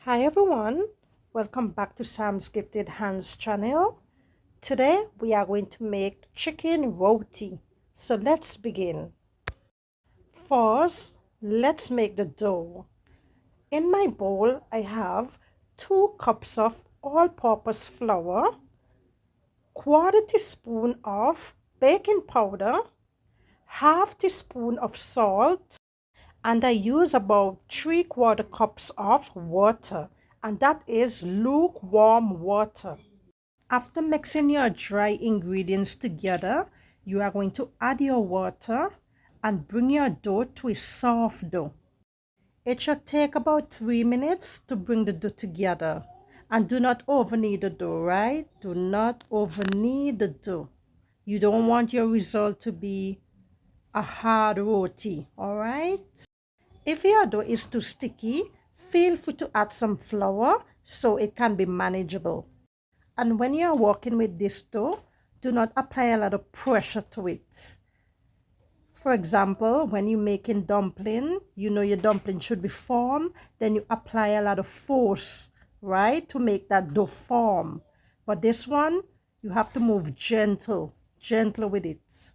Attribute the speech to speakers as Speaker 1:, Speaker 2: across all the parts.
Speaker 1: Hi everyone, welcome back to Sam's Gifted Hands channel. Today we are going to make chicken roti. So let's begin. First, let's make the dough. In my bowl, I have 2 cups of all-purpose flour, quarter teaspoon of baking powder, half teaspoon of salt, and I use about 3/4 cups of water, and that is lukewarm water. After mixing your dry ingredients together, you are going to add your water and bring your dough to a soft dough. It should take about 3 minutes to bring the dough together. And do not over knead the dough, right? Do not over knead the dough. You don't want your result to be a hard roti, all right? If your dough is too sticky, feel free to add some flour so it can be manageable. And when you're working with this dough, do not apply a lot of pressure to it. For example, when you're making dumpling, you know your dumpling should be firm, then you apply a lot of force, right, to make that dough form. But this one, you have to move gentle with it.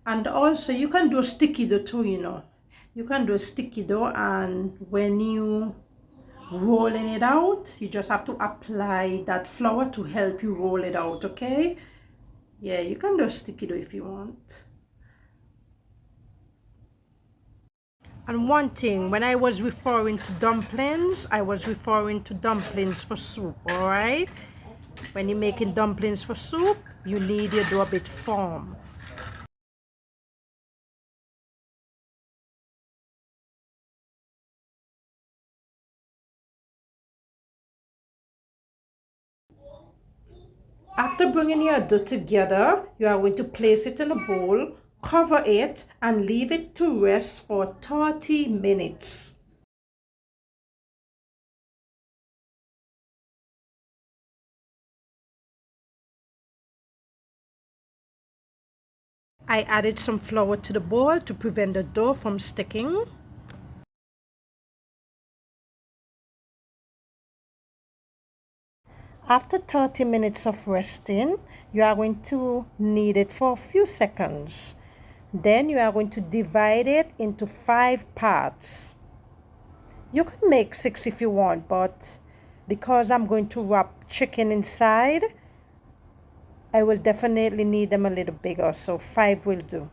Speaker 1: And also, you can do a sticky dough too, you know. You can do a sticky dough, and when you rolling it out, you just have to apply that flour to help you roll it out. Okay, yeah, you can do a sticky dough if you want. And one thing, when I was referring to dumplings, I was referring to dumplings for soup. All right, when you're making dumplings for soup, you need your dough a bit firm. After bringing your dough together, you are going to place it in a bowl, cover it, and leave it to rest for 30 minutes. I added some flour to the bowl to prevent the dough from sticking. After 30 minutes of resting, you are going to knead it for a few seconds. Then you are going to divide it into 5 parts. You can make 6 if you want, but because I'm going to wrap chicken inside, I will definitely need them a little bigger, so 5 will do.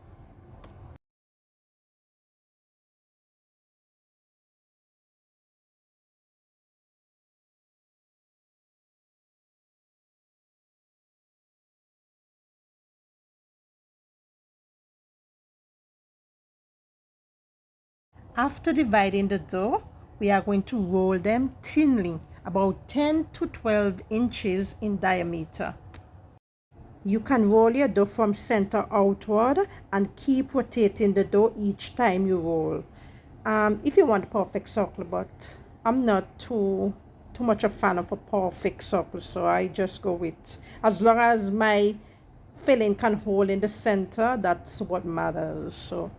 Speaker 1: After dividing the dough, we are going to roll them thinly, about 10 to 12 inches in diameter. You can roll your dough from center outward and keep rotating the dough each time you roll. If you want a perfect circle, but I'm not too much a fan of a perfect circle, so I just go with, as long as my filling can hold in the center, that's what matters. So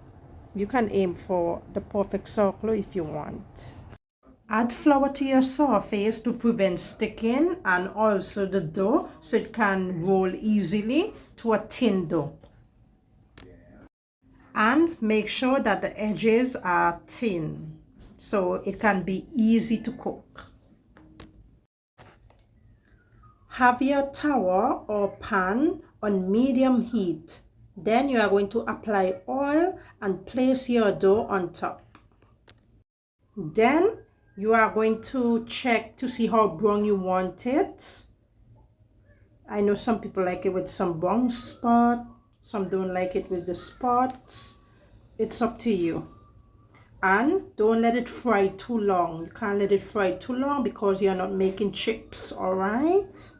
Speaker 1: you can aim for the perfect circle if you want. Add flour to your surface to prevent sticking, and also the dough so it can roll easily to a thin dough. And make sure that the edges are thin so it can be easy to cook. Have your tawa or pan on medium heat. Then you are going to apply oil and place your dough on top. Then you are going to check to see how brown you want it. I know some people like it with some brown spot, some don't like it with the spots. It's up to you. And don't let it fry too long. You can't let it fry too long because you're not making chips, all right?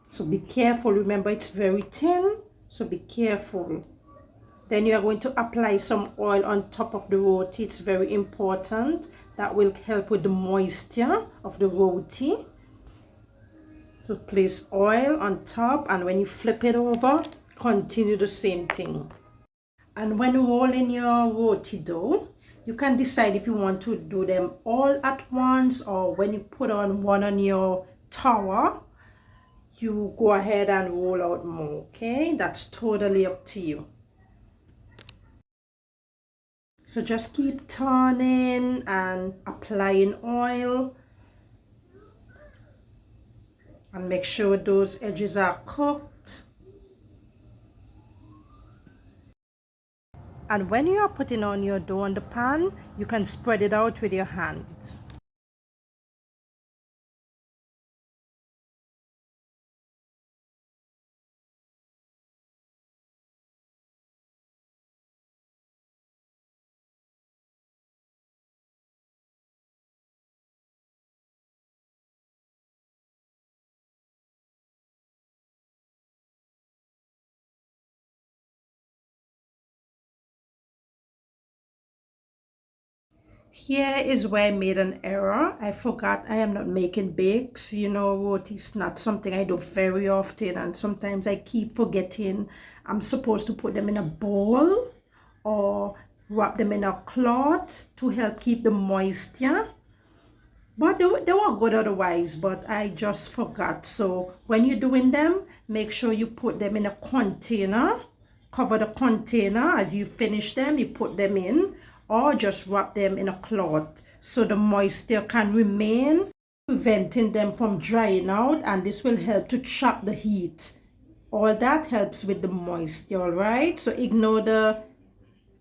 Speaker 1: So be careful. Remember, it's very thin, so be careful. Then you are going to apply some oil on top of the roti. It's very important. That will help with the moisture of the roti. So place oil on top, and when you flip it over, continue the same thing. And when rolling your roti dough, You can decide if you want to do them all at once, or when you put on one on your tower, you go ahead and roll out more. Okay, that's totally up to you. So just keep turning and applying oil, and make sure those edges are cooked. And when you are putting on your dough on the pan, you can spread it out with your hands. Here is where I made an error. I forgot I am not making bakes. You know, roti is not something I do very often, and sometimes I keep forgetting I'm supposed to put them in a bowl or wrap them in a cloth to help keep the moisture. But they were good otherwise, but I just forgot. So when you're doing them, make sure you put them in a container. Cover the container. As you finish them, you put them in, or just wrap them in a cloth so the moisture can remain, preventing them from drying out, and this will help to trap the heat. All that helps with the moisture, all right? So ignore the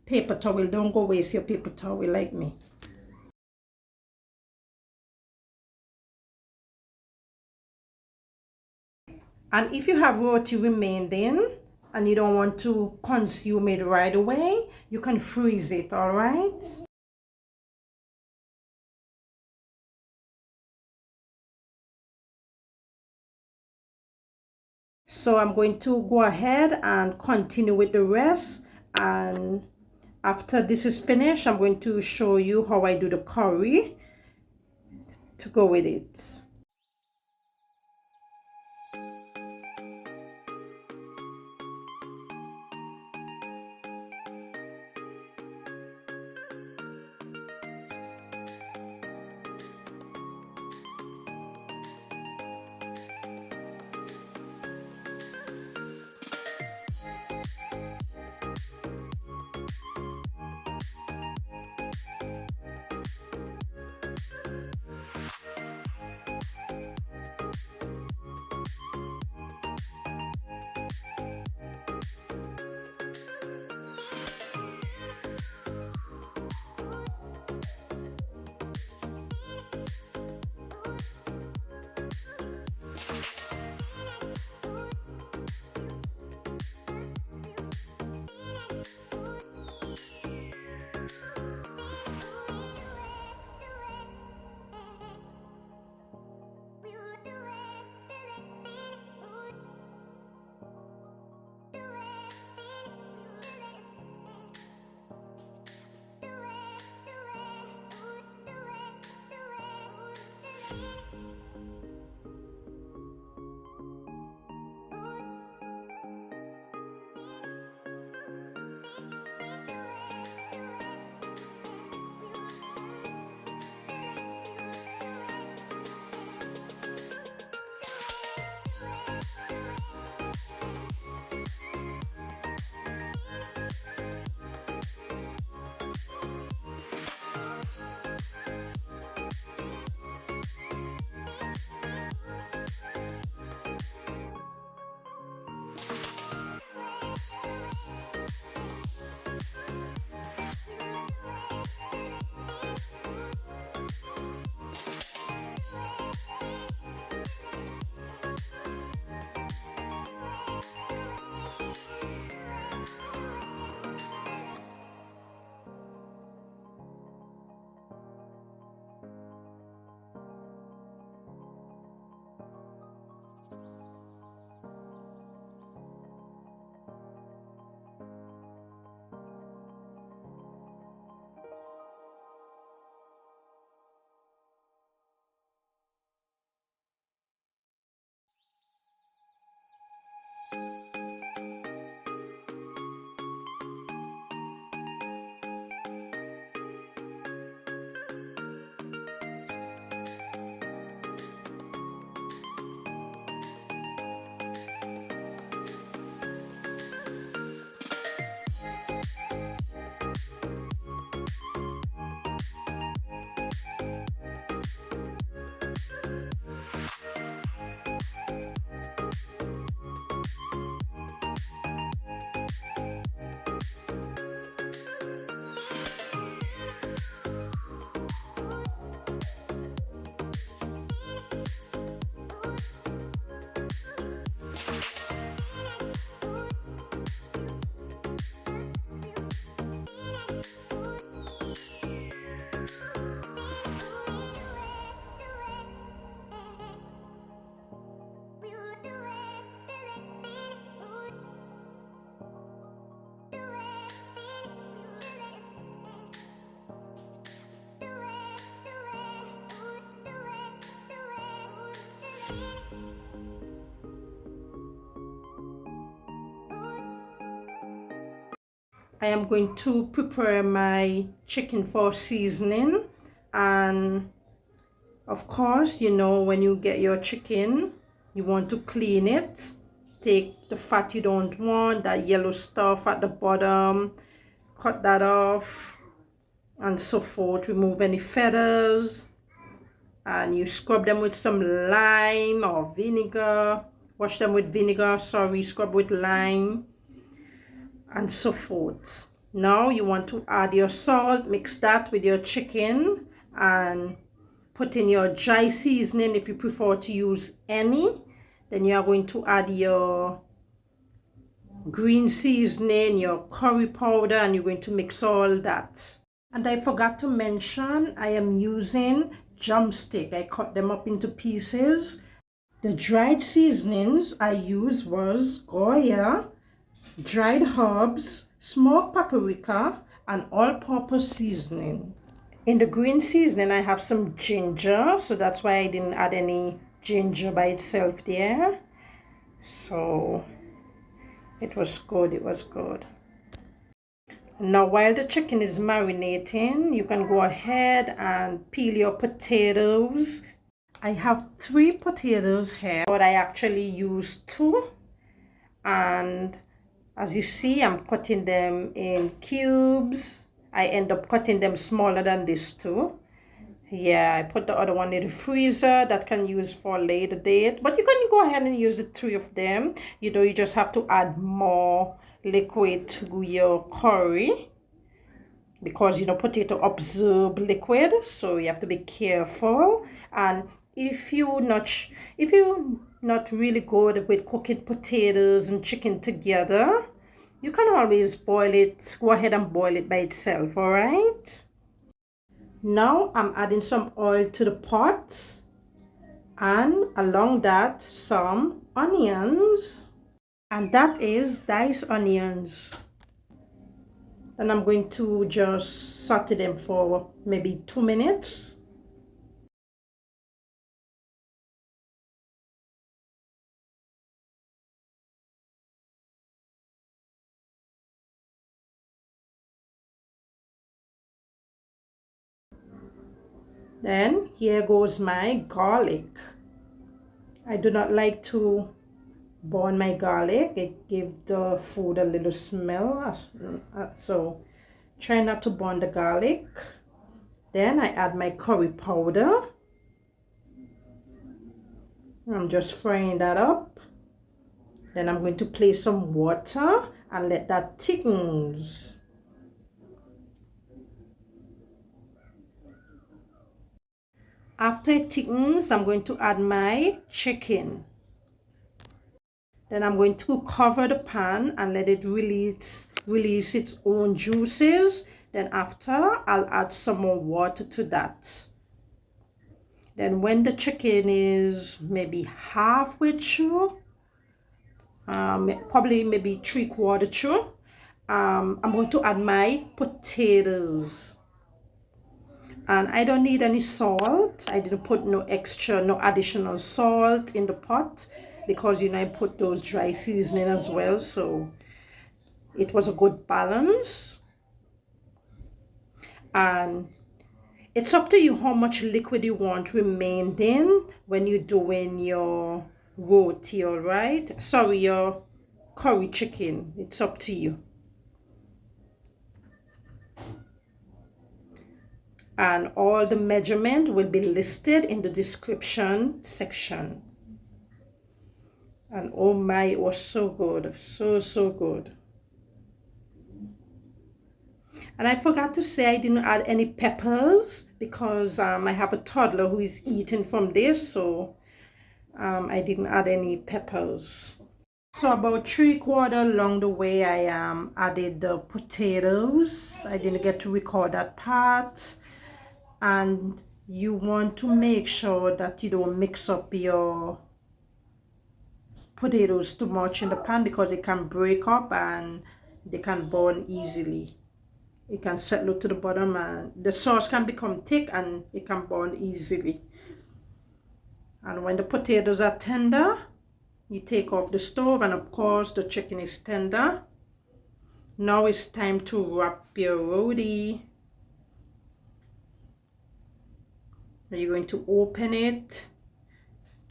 Speaker 1: paper towel. Don't go waste your paper towel like me. And if you have roti remaining and you don't want to consume it right away, you can freeze it, all right? So I'm going to go ahead and continue with the rest, and after this is finished, I'm going to show you how I do the curry to go with it. I am going to prepare my chicken for seasoning, and of course, you know, when you get your chicken, you want to clean it. Take the fat you don't want, that yellow stuff at the bottom, cut that off, and so forth. Remove any feathers, and you scrub them with some lime or vinegar. Wash them with vinegar, sorry, scrub with lime, and so forth. Now you want to add your salt, mix that with your chicken, and put in your dry seasoning if you prefer to use any. Then you are going to add your green seasoning, your curry powder, and you're going to mix all that. And I forgot to mention, I am using drumstick. I cut them up into pieces. The dried seasonings I used was goya, dried herbs, smoked paprika, and all-purpose seasoning. In the green seasoning, I have some ginger, so that's why I didn't add any ginger by itself there. So it was good, it was good. Now, while the chicken is marinating, you can go ahead and peel your potatoes. I have 3 potatoes here, but I actually used 2. And as you see, I'm cutting them in cubes. I end up cutting them smaller than this too. Yeah, I put the other one in the freezer that can use for later date. But you can go ahead and use the 3 of them. You know, you just have to add more liquid to your curry, because you know potato absorb liquid, so you have to be careful. And if you're not really good with cooking potatoes and chicken together, you can always boil it, go ahead and boil it by itself. All right, now I'm adding some oil to the pot, and along that some onions, and that is diced onions. And I'm going to just saute them for maybe 2 minutes. Then here goes my garlic. I do not like to burn my garlic. It gives the food a little smell. So try not to burn the garlic. Then I add my curry powder. I'm just frying that up. Then I'm going to place some water and let that thickens. After it thickens, I'm going to add my chicken. Then I'm going to cover the pan and let it release its own juices. Then after, I'll add some more water to that. Then when the chicken is maybe halfway through, probably maybe 3/4 through, I'm going to add my potatoes. And I don't need any salt. I didn't put no additional salt in the pot, because you know I put those dry seasoning as well, so it was a good balance. And it's up to you how much liquid you want remaining when you're doing your roti, all right? Sorry, your curry chicken. It's up to you. And all the measurement will be listed in the description section. And oh my, it was so good, so good. And I forgot to say I didn't add any peppers, because I have a toddler who is eating from this, so I didn't add any peppers. So about 3/4 along the way, I added the potatoes. I didn't get to record that part. And you want to make sure that you don't mix up your potatoes too much in the pan, because it can break up and they can burn easily. It can settle to the bottom and the sauce can become thick and it can burn easily. And when the potatoes are tender, you take off the stove, and of course the chicken is tender. Now it's time to wrap your roti. You're going to open it.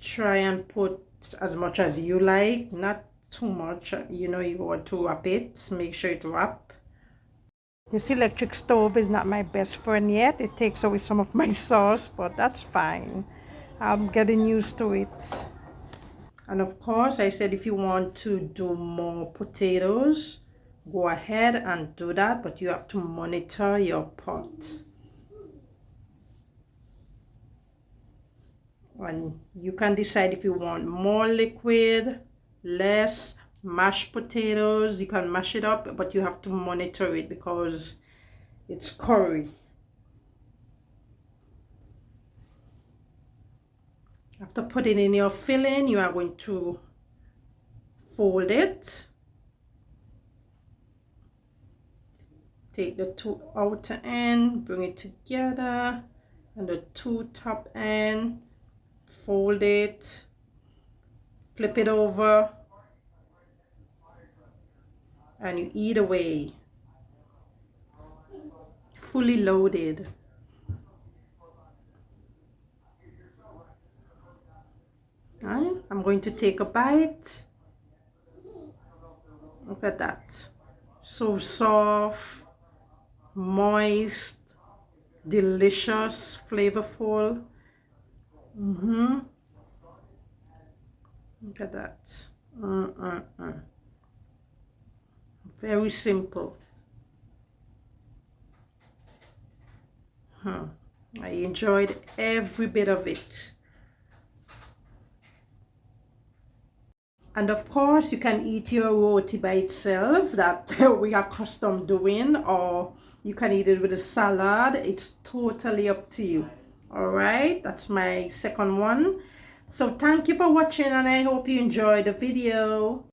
Speaker 1: Try and put as much as you like, not too much. You know, you want to wrap it. Make sure it wrap. This electric stove is not my best friend yet. It takes away some of my sauce, but that's fine. I'm getting used to it. And of course, I said if you want to do more potatoes, go ahead and do that, but you have to monitor your pot. And you can decide if you want more liquid, less. Mashed potatoes, you can mash it up, but you have to monitor it because it's curry. After putting in your filling, you are going to fold it. Take the two outer end, bring it together, and the two top end, fold it, flip it over, and you eat away. Fully loaded. And I'm going to take a bite. Look at that. So soft, moist, delicious, flavorful. Look at that. Very simple. I enjoyed every bit of it. And of course, you can eat your roti by itself, that we are accustomed doing, or you can eat it with a salad. It's totally up to you. All right, that's my second one. So thank you for watching, and I hope you enjoyed the video.